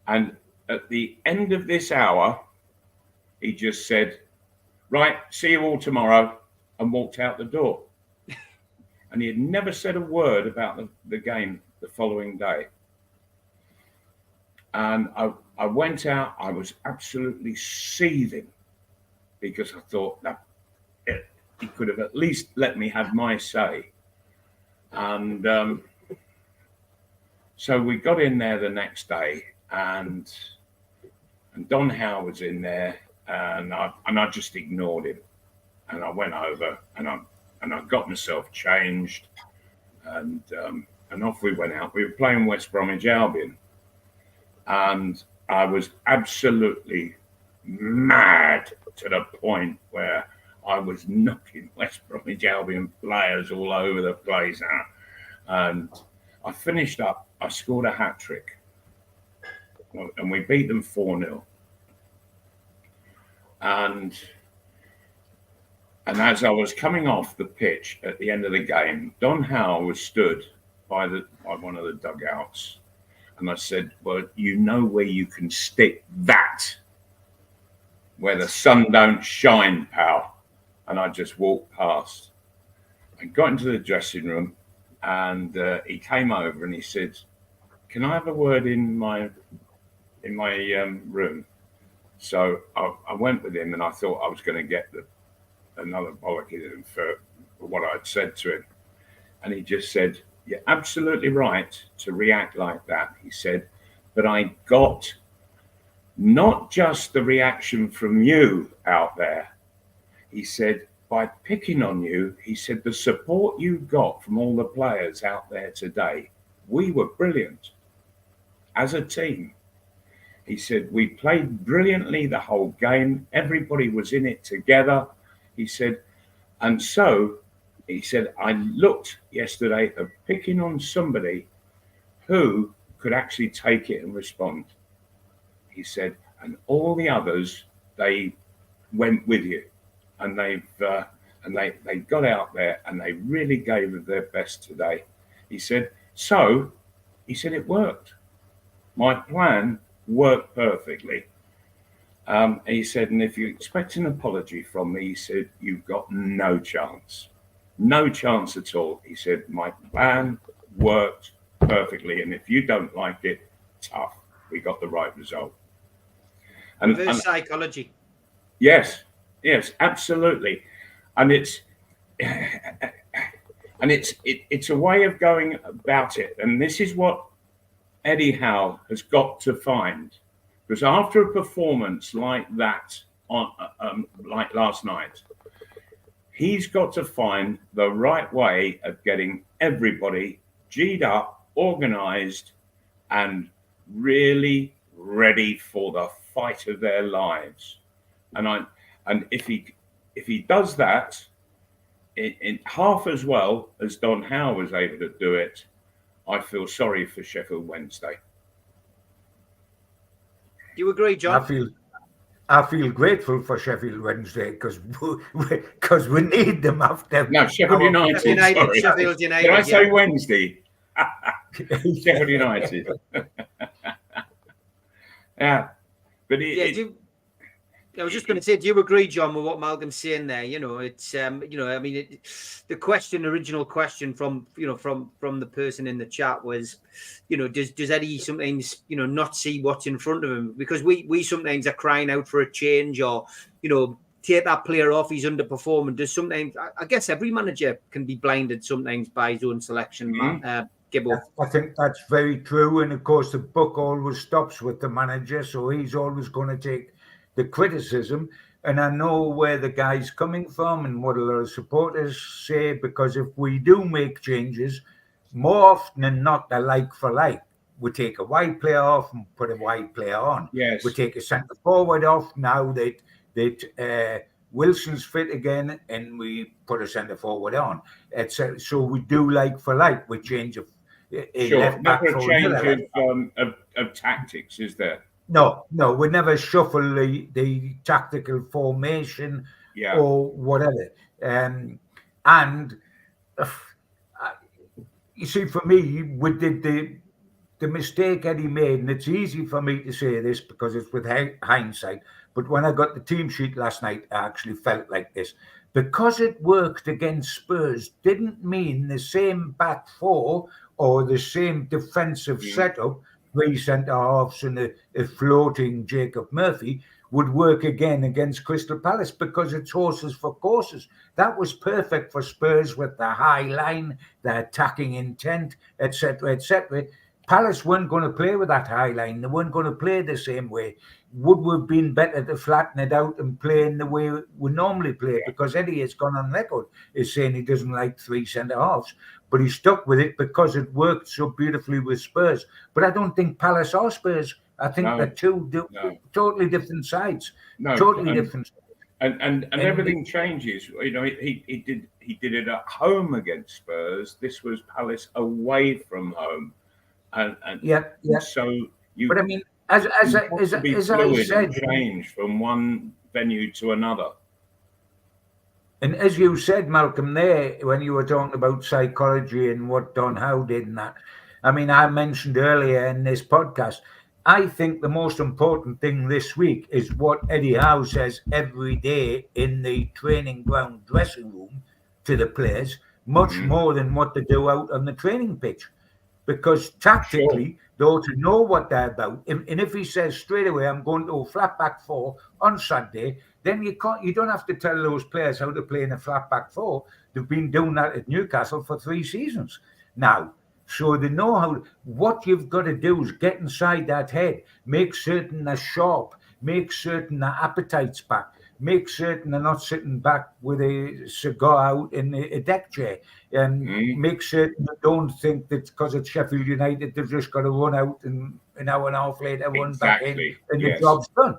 And at the end of this hour, he just said, "Right, see you all tomorrow," and walked out the door. And he had never said a word about the game the following day. And I went out, I was absolutely seething because I thought that he could have at least let me have my say. And so we got in there the next day, and Don Howe was in there, and I just ignored him. And I went over and I got myself changed, and off we went out. We were playing West Bromwich Albion, and I was absolutely mad to the point where I was knocking West Bromwich Albion players all over the place. And I finished up, I scored a hat-trick, and we beat them 4-0. And as I was coming off the pitch at the end of the game, Don Howe was stood by one of the dugouts. And I said, "Well, you know where you can stick that? Where the sun don't shine, pal." And I just walked past. I got into the dressing room, and he came over and he said, "Can I have a word in my room?" So I went with him, and I thought I was going to get another bollocking for what I'd said to him. And he just said, "You're absolutely right to react like that," he said, "but I got not just the reaction from you out there." He said, "By picking on you," he said, "the support you got from all the players out there today, we were brilliant as a team." He said, "We played brilliantly the whole game. Everybody was in it together." He said, "And so," he said, "I looked yesterday at picking on somebody who could actually take it and respond." He said, "And all the others, they went with you, and they got out there and they really gave it their best today." He said, "So," he said, "it worked. My plan worked perfectly." He said, "And if you expect an apology from me," he said, "you've got no chance. No chance at all." He said, "My plan worked perfectly. And if you don't like it, tough. We got the right result." And psychology. Yes, absolutely. And it's a way of going about it. And this is what Eddie Howe has got to find. Because after a performance like that, like last night, he's got to find the right way of getting everybody G'd up, organised, and really ready for the fight of their lives. And if he does that in half as well as Don Howe was able to do it, I feel sorry for Sheffield Wednesday. Do you agree, John? I feel grateful for Sheffield Wednesday because we need them after. No, Sheffield United. Sorry. Sheffield United. Did I say Wednesday? Sheffield United. Yeah, but I was just going to say, do you agree, John, with what Malcolm's saying there? You know, it's I mean, the original question from the person in the chat was, does Eddie sometimes not see what's in front of him? Because we sometimes are crying out for a change, or take that player off, he's underperforming. Does sometimes, I guess every manager can be blinded sometimes by his own selection. Gibbo. I think that's very true, and of course the buck always stops with the manager, so he's always going to take the criticism. and I know where the guy's coming from and what a lot of supporters say, because if we do make changes, more often than not, they're like for like. We take a wide player off and put a wide player on. Yes. We take a centre forward off now that Wilson's fit again, and we put a centre forward on. So we do like for like. We change a Sure. left back Never a for change of tactics, is there? No, we never shuffle the tactical formation or whatever. And you see, for me, we did the mistake Eddie made, and it's easy for me to say this because it's with hindsight, but when I got the team sheet last night, I actually felt like this. Because it worked against Spurs didn't mean the same back four or the same defensive setup, 3 centre-halves and a floating Jacob Murphy, would work again against Crystal Palace, because it's horses for courses. That was perfect for Spurs with the high line, the attacking intent, etc., etc. Palace weren't going to play with that high line. They weren't going to play the same way. Would we have been better to flatten it out and play in the way we normally play? Because Eddie has gone on record as saying he doesn't like 3 centre-halves, but he stuck with it because it worked so beautifully with Spurs. But I don't think Palace or Spurs. I think they're two totally different sides. Totally different. And everything changes. You know, he did it at home against Spurs. This was Palace away from home. And so you. But I mean, as I said, change from one venue to another. And as you said, Malcolm, there when you were talking about psychology and what Don Howe did and that, I mean, I mentioned earlier in this podcast, I think the most important thing this week is what Eddie Howe says every day in the training ground dressing room to the players, much more than what they do out on the training pitch. Because tactically, they ought to know what they're about. And if he says straight away, I'm going to a flat back 4 on Saturday, then you don't have to tell those players how to play in a flat back 4. They've been doing that at Newcastle for 3 seasons now. So they know how. What you've got to do is get inside that head, make certain they're sharp, make certain their appetite's back, make certain they're not sitting back with a cigar out in a deck chair, and make certain they don't think that because it's Sheffield United, they've just got to run out and an hour and a half later run back in and the job's done.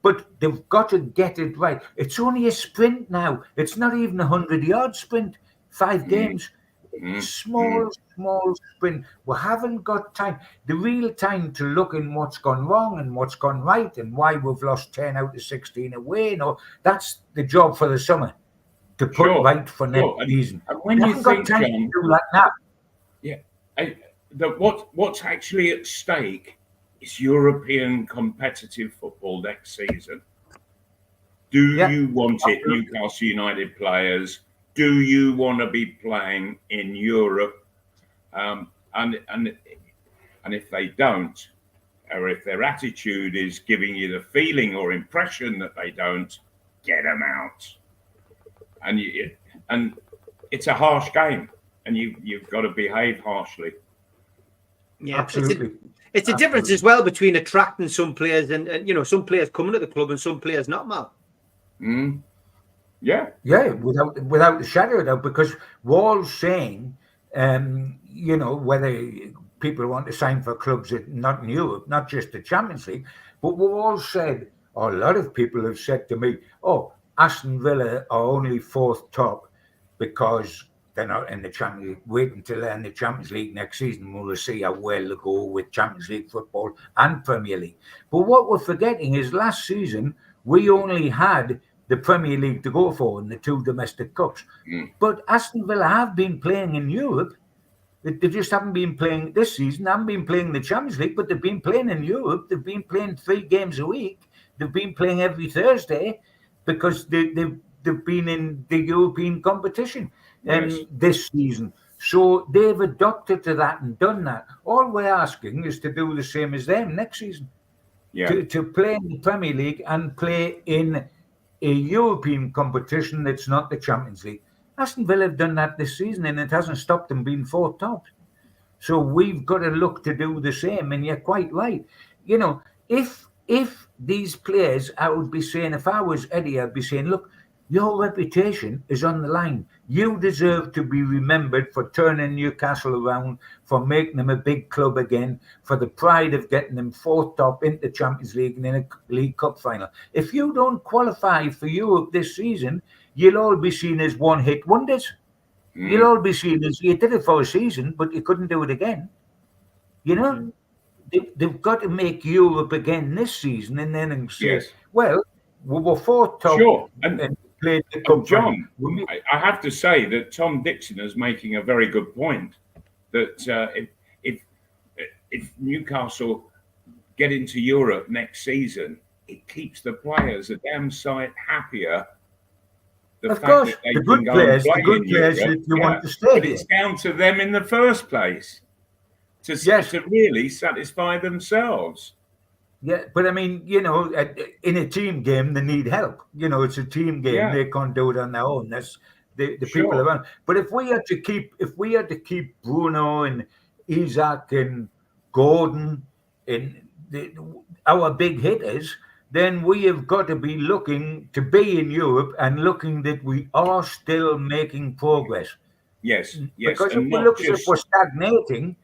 But they've got to get it right. It's only a sprint now. It's not even 100-yard sprint, 5 games. Small sprint. We haven't got time. The real time to look in what's gone wrong and what's gone right and why we've lost 10 out of 16 away. No, that's the job for the summer, to put right for next season. And when you think, John, to do that now. What's actually at stake is European competitive football next season. Do you want it, Newcastle United players? Do you want to be playing in Europe? And if they don't, or if their attitude is giving you the feeling or impression that they don't, get them out. And it's a harsh game, and you've got to behave harshly. Yeah, absolutely. It's a difference as well between attracting some players and some players coming to the club and some players not, Mal. Yeah, without a shadow of a doubt, because Wall's saying, whether people want to sign for clubs not in Europe, not just the Champions League, but Wall said, or a lot of people have said to me, Aston Villa are only 4th top because they're not in the Champions League. Wait until they're in the Champions League next season, we'll see how well they go with Champions League football and Premier League. But what we're forgetting is last season, we only had the Premier League to go for in the 2 domestic cups. But Aston Villa have been playing in Europe. They just haven't been playing this season. They haven't been playing the Champions League, but they've been playing in Europe. They've been playing 3 games a week. They've been playing every Thursday because they've been in the European competition this season. So they've adopted to that and done that. All we're asking is to do the same as them next season. To play in the Premier League and play in a European competition that's not the Champions League. Aston Villa have done that this season, and it hasn't stopped them being 4th top. So we've got to look to do the same. And you're quite right. If if these players, I would be saying, if I was Eddie, I'd be saying, look, your reputation is on the line. You deserve to be remembered for turning Newcastle around, for making them a big club again, for the pride of getting them fourth top into Champions League and in a League Cup final. If you don't qualify for Europe this season, you'll all be seen as one-hit wonders. You'll all be seen as, you did it for a season, but you couldn't do it again. You know? They've got to make Europe again this season and then say, well, we were fourth top and played the cup. John, I have to say that Tom Dixon is making a very good point, that if Newcastle get into Europe next season, it keeps the players a damn sight happier. Of course, the good players, if you want to stay. But it's down to them in the first place to really satisfy themselves. Yeah, but I mean, you know, in a team game, they need help. You know, it's a team game; they can't do it on their own. That's the people around. But if we had to keep Bruno and Isaac and Gordon and our big hitters, then we have got to be looking to be in Europe and looking that we are still making progress. Yes. Because if we're stagnating.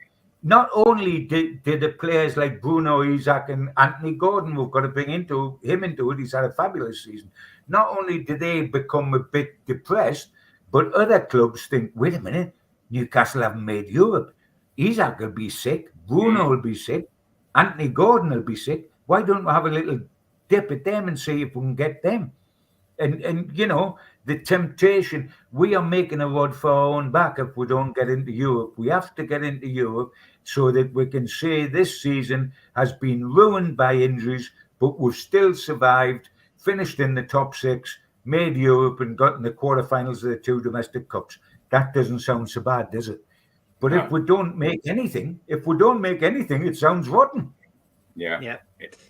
Not only did the players like Bruno, Isaac, and Anthony Gordon, we've got to bring him into it. He's had a fabulous season. Not only do they become a bit depressed, but other clubs think, wait a minute, Newcastle haven't made Europe. Isaac will be sick. Bruno will be sick. Anthony Gordon will be sick. Why don't we have a little dip at them and see if we can get them? And you know, the temptation, we are making a rod for our own back if we don't get into Europe. We have to get into Europe so that we can say this season has been ruined by injuries, but we've still survived, finished in the top 6, made Europe and got in the quarterfinals of the 2 domestic cups. That doesn't sound so bad, does it? But if we don't make anything, it sounds rotten. Yeah.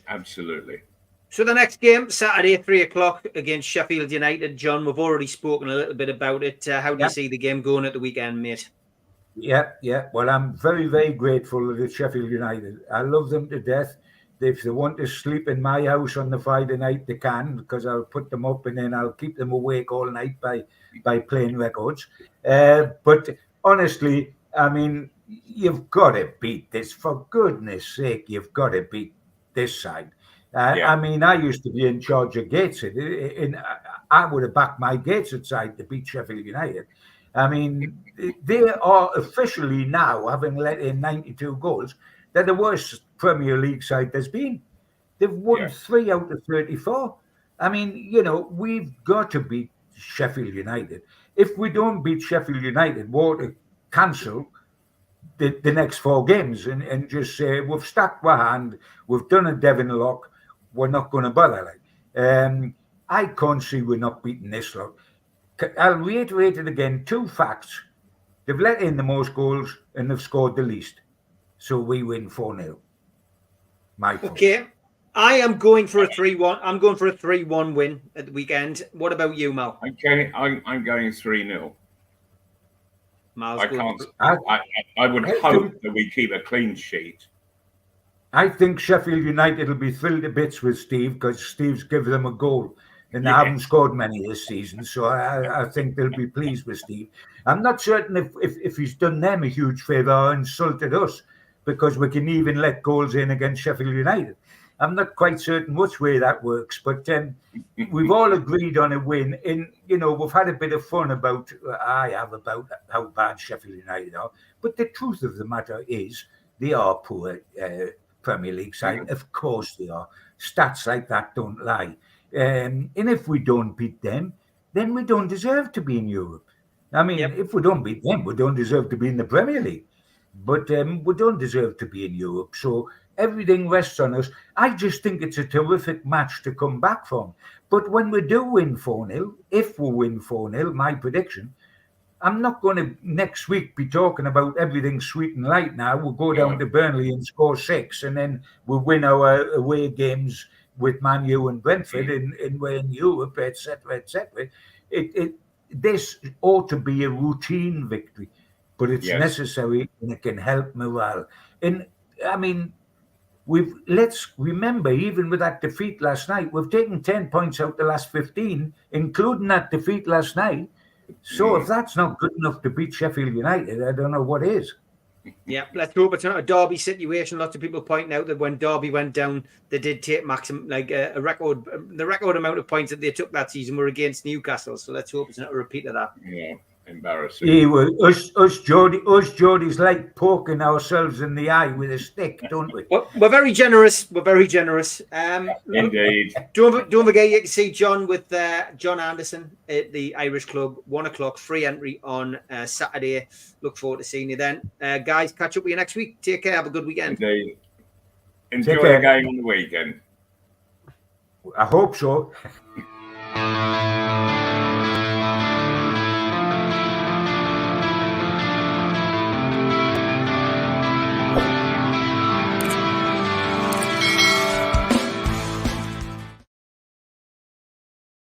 Absolutely. So the next game, Saturday, 3:00 against Sheffield United. John, we've already spoken a little bit about it. How do you see the game going at the weekend, mate? Yeah. Well, I'm very, very grateful to Sheffield United. I love them to death. If they want to sleep in my house on the Friday night, they can, because I'll put them up and then I'll keep them awake all night by playing records. But honestly, I mean, you've got to beat this. For goodness sake, you've got to beat this side. I mean, I used to be in charge of Gateshead, and I would have backed my Gateshead side to beat Sheffield United. I mean, they are officially now, having let in 92 goals, they're the worst Premier League side there's been. They've won 3 out of 34. I mean, you know, we've got to beat Sheffield United. If we don't beat Sheffield United, we'll have to cancel the next 4 games and just say, we've stacked our hand, we've done a Devon lock, we're not going to bother. I can't see we're not beating this lot. I'll reiterate it again. 2 facts. They've let in the most goals and they've scored the least. So we win 4-0. Okay. I am going for a 3-1. I'm going for a 3-1 win at the weekend. What about you, Mal? Okay, I'm going 3-0. I would hope that we keep a clean sheet. I think Sheffield United will be thrilled to bits with Steve, because Steve's given them a goal and they haven't scored many this season. So I think they'll be pleased with Steve. I'm not certain if he's done them a huge favour or insulted us, because we can even let goals in against Sheffield United. I'm not quite certain which way that works, but we've all agreed on a win. And, you know, we've had a bit of fun about how bad Sheffield United are. But the truth of the matter is they are poor Premier League side. Of course they are. Stats like that don't lie. And if we don't beat them, then we don't deserve to be in Europe. I mean, if we don't beat them, we don't deserve to be in the Premier League. But we don't deserve to be in Europe. So everything rests on us. I just think it's a terrific match to come back from. But when we do win 4-0, if we win 4-0, my prediction, I'm not going to next week be talking about everything sweet and light now. We'll go down to Burnley and score 6, and then we'll win our away games with Man U and Brentford, and we're in Europe, etc., etc. This ought to be a routine victory, but it's necessary and it can help morale. And I mean, let's remember, even with that defeat last night, we've taken 10 points out the last 15, including that defeat last night. So if that's not good enough to beat Sheffield United, I don't know what is. Yeah, let's hope it's not a Derby situation. Lots of people pointing out that when Derby went down, they did take a record. The record amount of points that they took that season were against Newcastle. So let's hope it's not a repeat of that. Yeah, embarrassing. Yeah, well, us Geordies like poking ourselves in the eye with a stick, don't we? Well, we're very generous. We're very generous. Indeed. Don't forget you can see John with John Anderson at the Irish Club, 1 o'clock, free entry on Saturday. Look forward to seeing you then. Guys, catch up with you next week. Take care. Have a good weekend. Indeed. Enjoy the game on the weekend. I hope so.